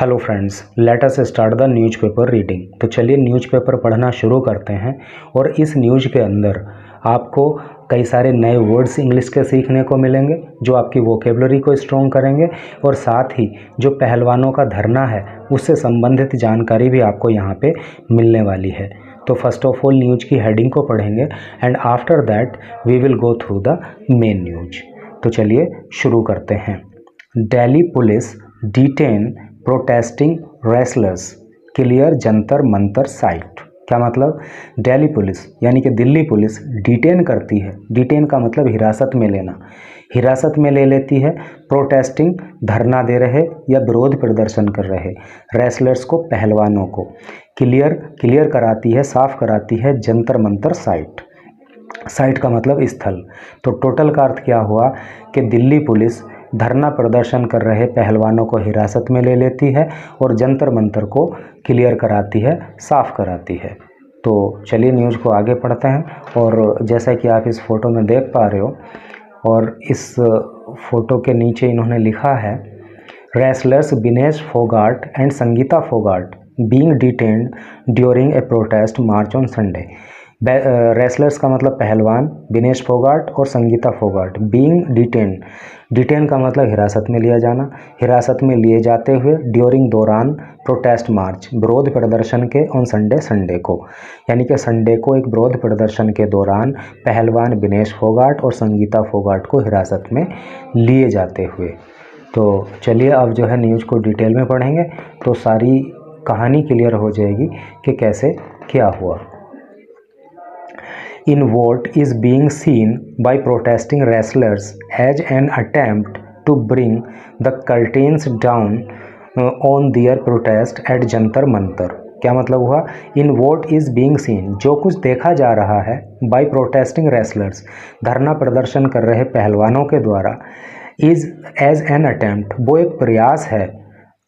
Hello friends, let us start the newspaper reading. तो चलिए newspaper पढ़ना शुरू करते हैं। और इस न्यूज़ के अंदर आपको कई सारे नए वर्ड्स इंग्लिश के सीखने को मिलेंगे जो आपकी वोकेबलरी को स्ट्रॉन्ग करेंगे, और साथ ही जो पहलवानों का धरना है उससे संबंधित जानकारी भी आपको यहाँ पे मिलने वाली है। तो फर्स्ट ऑफ ऑल न्यूज़ की हेडिंग को पढ़ेंगे and after that we will go through the main news. तो चलिए शुरू करते हैं। Delhi police detain protesting wrestlers, clear Jantar Mantar site. क्या मतलब? दिल्ली पुलिस यानी कि दिल्ली पुलिस डिटेन करती है। डिटेन का मतलब हिरासत में लेना, हिरासत में ले लेती है प्रोटेस्टिंग, धरना दे रहे या विरोध प्रदर्शन कर रहे रेसलर्स को, पहलवानों को। क्लियर कराती है, साफ कराती है जंतर मंतर साइट। साइट का मतलब स्थल। तो टोटल का अर्थ क्या हुआ कि दिल्ली पुलिस धरना प्रदर्शन कर रहे पहलवानों को हिरासत में ले लेती है और जंतर मंतर को क्लियर कराती है, साफ कराती है। तो चलिए न्यूज़ को आगे पढ़ते हैं। और जैसा कि आप इस फ़ोटो में देख पा रहे हो, और इस फ़ोटो के नीचे इन्होंने लिखा है wrestlers Vinesh Phogat and Sangeeta Phogat being detained during A protest march on Sunday. Wrestlers का मतलब पहलवान विनेश फोगाट और Sangeeta Phogat being detained, detain का मतलब हिरासत में लिया जाना, हिरासत में लिए जाते हुए ड्यूरिंग दौरान प्रोटेस्ट मार्च, विरोध प्रदर्शन के ऑन संडे को, यानी कि संडे को एक विरोध प्रदर्शन के दौरान पहलवान विनेश फोगाट और संगीता फोगाट को हिरासत में लिए जाते हुए। तो चलिए अब जो है न्यूज़ को डिटेल में पढ़ेंगे तो सारी कहानी क्लियर हो जाएगी कि कैसे क्या हुआ। In what is being seen by protesting wrestlers as an attempt to bring the curtains down on their protest at Jantar Mantar। क्या मतलब हुआ? In what is being seen, जो कुछ देखा जा रहा है, by protesting wrestlers, धरना प्रदर्शन कर रहे पहलवानों के द्वारा, is as an attempt, वो एक प्रयास है,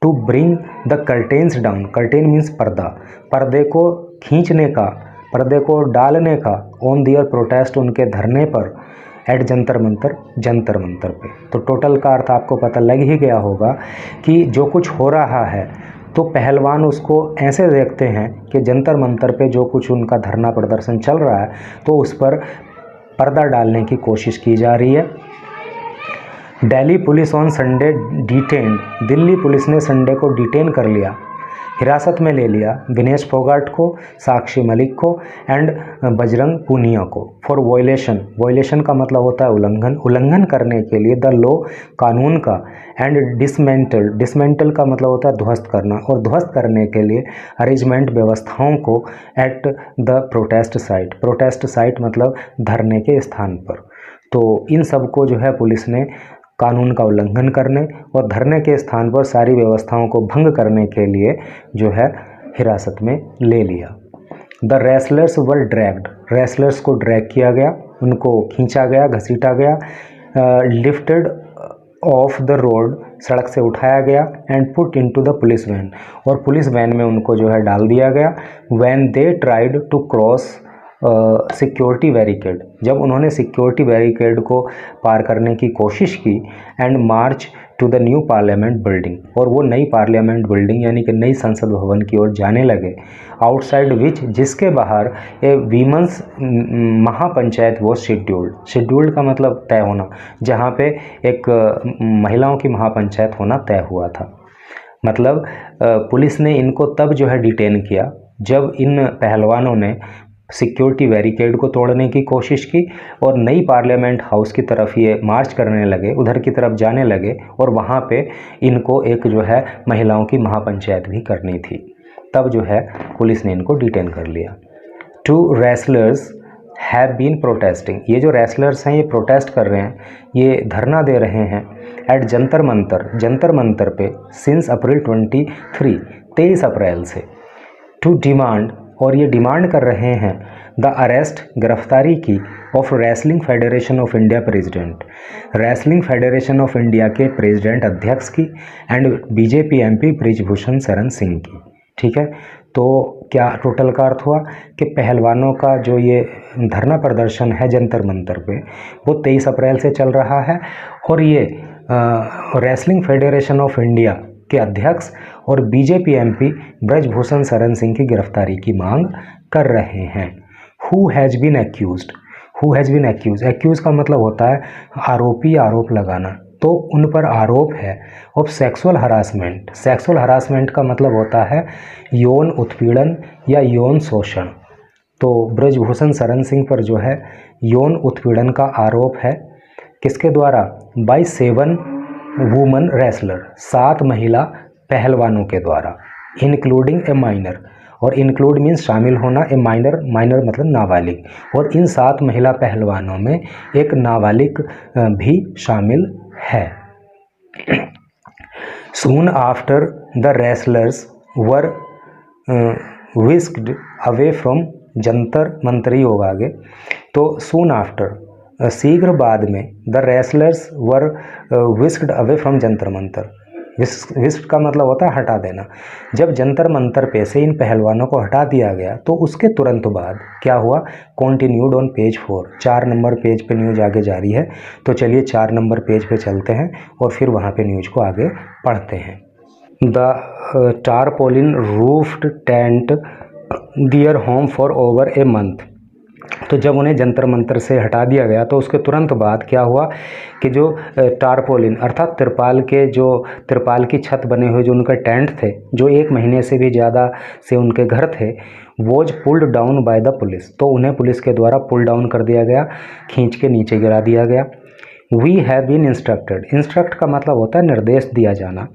to bring the curtains down, curtain means पर्दा, पर्दे को खींचने का, पर्दे को डालने का, ऑन दियर प्रोटेस्ट, उनके धरने पर, एट जंतर मंतर, जंतर मंतर पे। तो टोटल का अर्थ आपको पता लग ही गया होगा कि जो कुछ हो रहा है तो पहलवान उसको ऐसे देखते हैं कि जंतर मंतर पे जो कुछ उनका धरना प्रदर्शन चल रहा है तो उस पर पर्दा डालने की कोशिश की जा रही है। Delhi police on Sunday detained, Delhi police ने संडे को डिटेन कर लिया, हिरासत में ले लिया विनेश फोगाट को, साक्षी मलिक को एंड बजरंग पूनिया को फॉर वायलेशन। वायलेशन का मतलब होता है उल्लंघन, उल्लंघन करने के लिए, द लॉ, कानून का, एंड डिसमेंटल, डिसमेंटल का मतलब होता है ध्वस्त करना, और ध्वस्त करने के लिए अरेंजमेंट, व्यवस्थाओं को, at the protest site, protest site मतलब धरने के स्थान पर। तो इन सब को जो है पुलिस ने कानून का उल्लंघन करने और धरने के स्थान पर सारी व्यवस्थाओं को भंग करने के लिए जो है हिरासत में ले लिया। The wrestlers were dragged, wrestlers को ड्रैग किया गया, उनको खींचा गया, घसीटा गया, लिफ्टेड ऑफ द रोड, सड़क से उठाया गया, and put into the police van, और पुलिस वैन में उनको जो है डाल दिया गया। When they tried to cross security barricade, जब उन्होंने सिक्योरिटी बैरिकेड को पार करने की कोशिश की, and March two the new parliament building, और वो नई पार्लियामेंट बिल्डिंग यानी कि नई संसद भवन की ओर जाने लगे। आउटसाइड विच, जिसके बाहर ए वीमेंस महापंचायत वो शेड्यूल्ड, शेड्यूल्ड का मतलब तय होना, जहाँ पे एक महिलाओं की महापंचायत होना तय हुआ था। मतलब पुलिस ने इनको तब जो है डिटेन किया जब इन पहलवानों ने सिक्योरिटी बैरिकेड को तोड़ने की कोशिश की और नई पार्लियामेंट हाउस की तरफ ये मार्च करने लगे, उधर की तरफ जाने लगे, और वहाँ पे इनको एक जो है महिलाओं की महापंचायत भी करनी थी। तब जो है पुलिस ने इनको डिटेन कर लिया। 2 रेसलर्स हैव बीन प्रोटेस्टिंग, ये जो रेसलर्स हैं ये प्रोटेस्ट कर रहे हैं, ये धरना दे रहे हैं एट जंतर मंतर, जंतर मंतर पे, सिंस अप्रैल 23 अप्रैल से, टू डिमांड, और ये डिमांड कर रहे हैं द अरेस्ट, गिरफ्तारी की, of wrestling federation of India president, wrestling federation of India के प्रेसिडेंट, अध्यक्ष की, and BJP MP Brijbhushan Sharan Singh की। ठीक है, तो क्या टोटल का अर्थ हुआ कि पहलवानों का जो ये धरना प्रदर्शन है जंतर मंतर पे वो 23 अप्रैल से चल रहा है, और ये रेसलिंग फेडरेशन ऑफ इंडिया के अध्यक्ष और बीजेपी एमपी ब्रजभूषण शरण सिंह की गिरफ्तारी की मांग कर रहे हैं। Who has been accused, who has been accuse, accuse का मतलब होता है आरोपी, आरोप लगाना। तो उन पर आरोप है of sexual harassment. Sexual harassment का मतलब होता है यौन उत्पीड़न या यौन शोषण। तो ब्रजभूषण शरण सिंह पर जो है यौन उत्पीड़न का आरोप है, किसके द्वारा? बाय 7 वुमन रेसलर, 7 महिला पहलवानों के द्वारा, इंक्लूडिंग ए माइनर, और इंक्लूड मीन्स शामिल होना, ए माइनर, माइनर मतलब नाबालिग, और इन 7 महिला पहलवानों में एक नाबालिग भी शामिल है। Soon after the wrestlers were whisked away from Jantar Mantar ही होगा आगे, तो soon after शीघ्र बाद में the wrestlers were whisked away from Jantar Mantar. विस्क का मतलब होता है हटा देना। जब जंतर मंतर पे से इन पहलवानों को हटा दिया गया तो उसके तुरंत बाद क्या हुआ? Continued on page 4, 4 number page पे न्यूज आगे जारी है। तो चलिए 4 नंबर पेज पे चलते हैं और फिर वहाँ पे न्यूज को आगे पढ़ते हैं। The tarpaulin roofed tent their home for over a month. तो जब उन्हें जंतर मंतर से हटा दिया गया तो उसके तुरंत बाद क्या हुआ कि जो टारपोलिन अर्थात तिरपाल की छत बने हुए जो उनका टेंट थे, जो 1 महीने से भी ज़्यादा से उनके घर थे, was pulled down by the police. तो उन्हें पुलिस के द्वारा पुल डाउन कर दिया गया, खींच के नीचे गिरा दिया गया। We have been instructed, instruct का मतलब होता है निर्देश दिया जाना।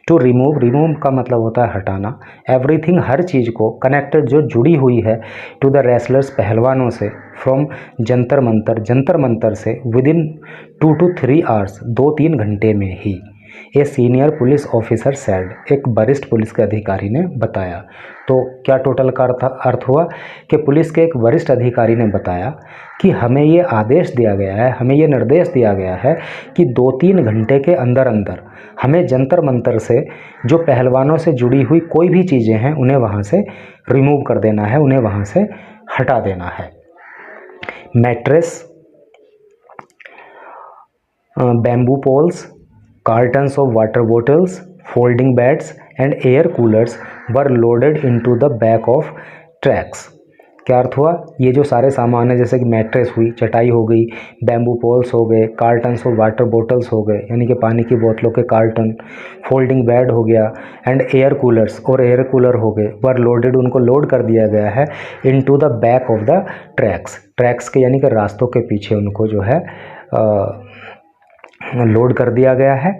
टू रिमूव, रिमूव का मतलब होता है हटाना। एवरीथिंग, हर चीज़ को, कनेक्टेड जो जुड़ी हुई है, टू द रेसलर्स पहलवानों से, फ्रॉम जंतर मंतर, जंतर मंतर से, विद इन 2 to 3 आवर्स, 2-3 घंटे में ही। A senior police officer said, एक वरिष्ठ पुलिस के अधिकारी ने बताया। तो क्या टोटल का अर्थ हुआ कि पुलिस के एक वरिष्ठ अधिकारी ने बताया कि हमें ये आदेश दिया गया है, हमें ये निर्देश दिया गया है कि 2-3 घंटे के अंदर अंदर हमें जंतर मंतर से जो पहलवानों से जुड़ी हुई कोई भी चीज़ें हैं उन्हें वहाँ से रिमूव कर देना है, उन्हें वहाँ से हटा देना है। Mattress, bamboo poles, cartons of water bottles, folding beds and air coolers were loaded into the back of trucks। क्या अर्थ हुआ? ये जो सारे सामान है जैसे कि मैट्रेस हुई, चटाई हो गई, बैम्बू पोल्स हो गए, कार्टन्स ऑफ वाटर बोटल्स हो गए यानी कि पानी की बोतलों के कार्टन, फोल्डिंग बेड हो गया, एंड एयर कूलर्स, और एयर कूलर हो गए, वर लोडेड, उनको लोड कर दिया गया है, into the back of the tracks, tracks के यानी कि रास्तों के पीछे उनको जो है लोड कर दिया गया है।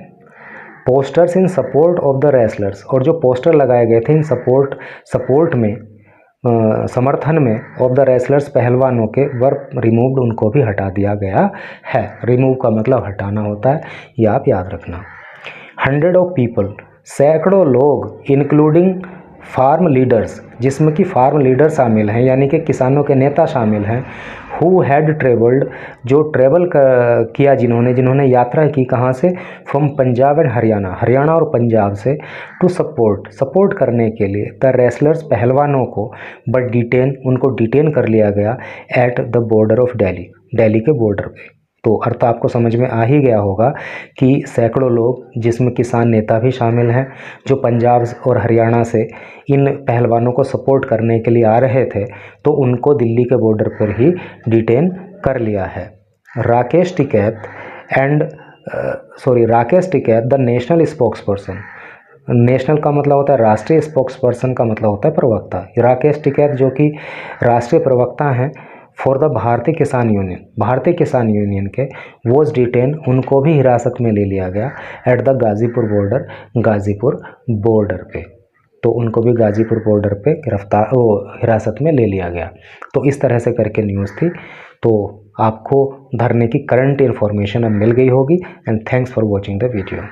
Posters in support of the wrestlers, और जो पोस्टर लगाए गए थे इन सपोर्ट में, समर्थन में, ऑफ द रेसलर्स पहलवानों के, वर रिमूव्ड, उनको भी हटा दिया गया है। रिमूव का मतलब हटाना होता है, ये आप याद रखना। 100 ऑफ पीपल, सैकड़ों लोग, इंक्लूडिंग फार्म लीडर्स, जिसमें कि फार्म लीडर शामिल हैं यानी कि किसानों के नेता शामिल हैं, हु हैड ट्रेवल्ड, जो ट्रेवल किया, जिन्होंने यात्रा की, कहाँ से? फ्रॉम पंजाब एंड हरियाणा, हरियाणा और पंजाब से, टू सपोर्ट करने के लिए द रेसलर्स पहलवानों को, बट डिटेन, उनको डिटेन कर लिया गया at the border of Delhi, Delhi के बॉर्डर पे। तो अर्थ आपको समझ में आ ही गया होगा कि सैकड़ों लोग, जिसमें किसान नेता भी शामिल हैं, जो पंजाब और हरियाणा से इन पहलवानों को सपोर्ट करने के लिए आ रहे थे, तो उनको दिल्ली के बॉर्डर पर ही डिटेन कर लिया है। Rakesh Tikait, the national spokes person, national का मतलब होता है राष्ट्रीय, स्पोक्स पर्सन का मतलब होता है प्रवक्ता। राकेश टिकैत जो कि राष्ट्रीय प्रवक्ता हैं फॉर द भारतीय किसान यूनियन के, वॉज डिटेन, उनको भी हिरासत में ले लिया गया एट द गाज़ीपुर बॉर्डर पे। तो उनको भी गाज़ीपुर बॉर्डर पे हिरासत में ले लिया गया। तो इस तरह से करके न्यूज़ थी। तो आपको धरने की करंट इन्फॉर्मेशन अब मिल गई होगी। And thanks for watching the video.